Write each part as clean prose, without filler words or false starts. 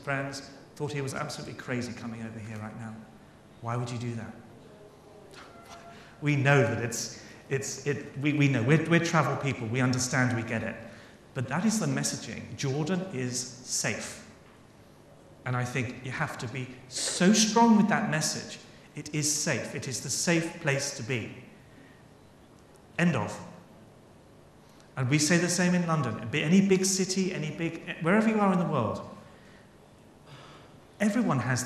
friends, thought he was absolutely crazy coming over here right now. Why would you do that? We know that we know, we're travel people, we understand, we get it. But that is the messaging. Jordan is safe. And I think you have to be so strong with that message. It is safe. It is the safe place to be. End of. And we say the same in London. Any big city, wherever you are in the world, everyone has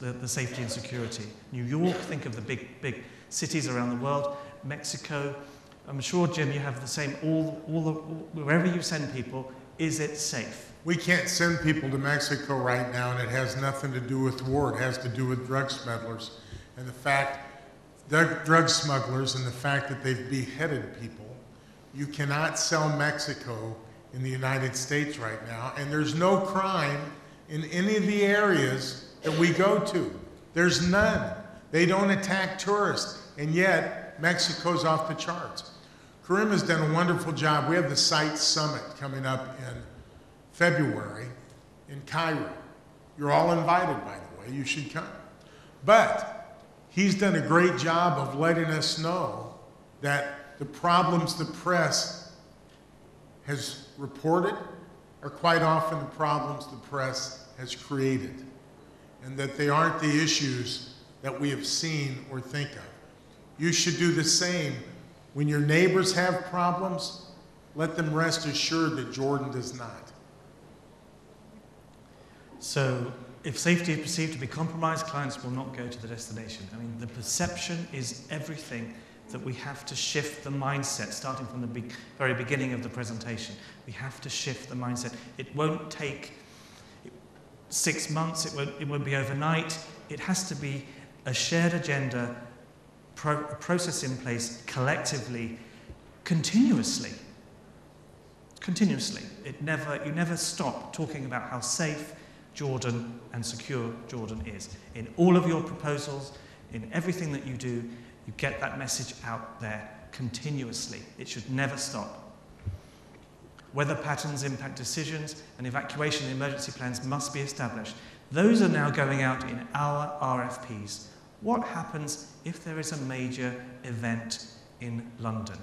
the safety and security. New York, think of the big cities around the world. Mexico, I'm sure, Jim, you have the same. Wherever you send people, is it safe? We can't send people to Mexico right now, and it has nothing to do with war. It has to do with drug smugglers. And the fact, drug smugglers, and the fact that they've beheaded people. You cannot sell Mexico in the United States right now, and there's no crime in any of the areas that we go to. There's none. They don't attack tourists, and yet Mexico's off the charts. Karim has done a wonderful job. We have the Site Summit coming up in February in Cairo. You're all invited, by the way. You should come. But he's done a great job of letting us know that the problems the press has reported are quite often the problems the press has created, and that they aren't the issues that we have seen or think of. You should do the same. When your neighbors have problems, let them rest assured that Jordan does not. So, if safety is perceived to be compromised, clients will not go to the destination. I mean, the perception is everything that we have to shift the mindset, starting from the very beginning of the presentation. We have to shift the mindset. It won't take 6 months, it won't be overnight. It has to be a shared agenda, a process in place collectively, continuously. Continuously. You never stop talking about how safe Jordan and secure Jordan is. In all of your proposals, in everything that you do, you get that message out there continuously. It should never stop. Weather patterns impact decisions, and evacuation and emergency plans must be established. Those are now going out in our RFPs. What happens if there is a major event in London?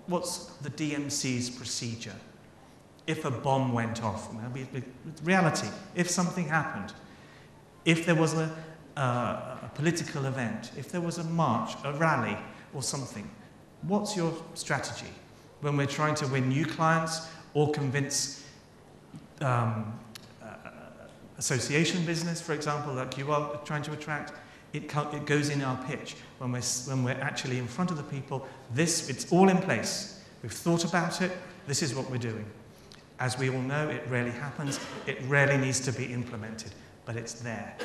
What's the DMC's procedure? If a bomb went off, reality, if something happened, if there was a political event, if there was a march, a rally, or something, what's your strategy when we're trying to win new clients or convince association business, for example, like you are trying to attract? It goes in our pitch when we're actually in front of the people. It's all in place. We've thought about it. This is what we're doing. As we all know, it rarely happens. It rarely needs to be implemented, but it's there.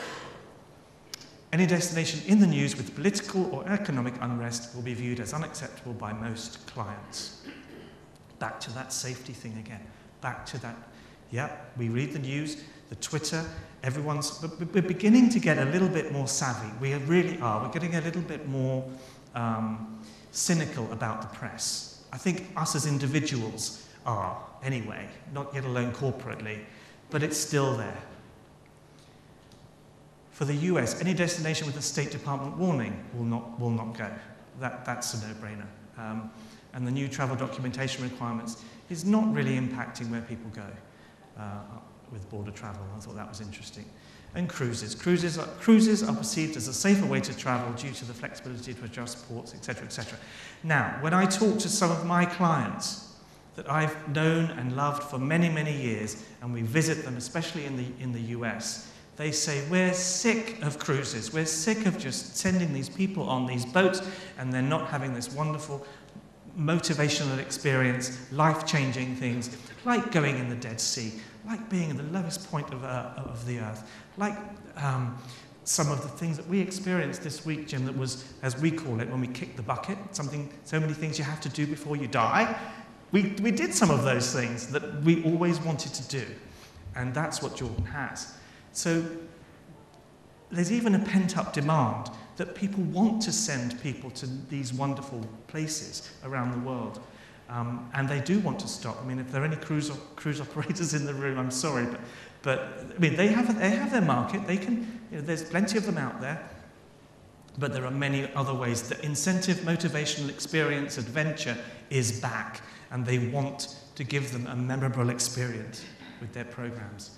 Any destination in the news with political or economic unrest will be viewed as unacceptable by most clients. Back to that safety thing again. Back to that. Yeah, we read the news, the Twitter, we're beginning to get a little bit more savvy. We really are. We're getting a little bit more cynical about the press. I think us as individuals are, anyway, not yet alone corporately, but it's still there. For the US, any destination with a State Department warning will not go. That's a no-brainer. And the new travel documentation requirements is not really impacting where people go with border travel. I thought that was interesting. And cruises. Cruises are perceived as a safer way to travel due to the flexibility to adjust ports, etc., etc. Now, when I talk to some of my clients that I've known and loved for many, many years, and we visit them, especially in the US, they say, we're sick of cruises. We're sick of just sending these people on these boats and they're not having this wonderful motivational experience, life-changing things, like going in the Dead Sea, like being in the lowest point of the earth, like some of the things that we experienced this week, Jim, that was, as we call it, when we kicked the bucket, so many things you have to do before you die. We did some of those things that we always wanted to do, and that's what Jordan has. So there's even a pent-up demand that people want to send people to these wonderful places around the world, and they do want to stop. I mean, if there are any cruise operators in the room, I'm sorry, but But I mean, they have their market. They can, there's plenty of them out there. But there are many other ways. The incentive, motivational experience, adventure is back, and they want to give them a memorable experience with their programs.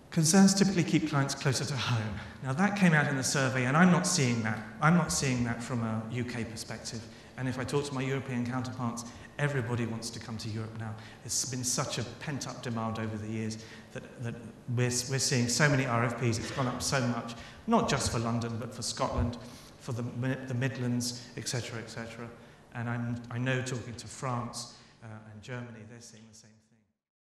Concerns typically keep clients closer to home. Now that came out in the survey, and I'm not seeing that. I'm not seeing that from a UK perspective. And if I talk to my European counterparts, everybody wants to come to Europe now. It's been such a pent-up demand over the years that we're seeing so many RFPs. It's gone up so much, not just for London, but for Scotland, for the Midlands, etc., etc. And I know, talking to France and Germany, they're seeing the same.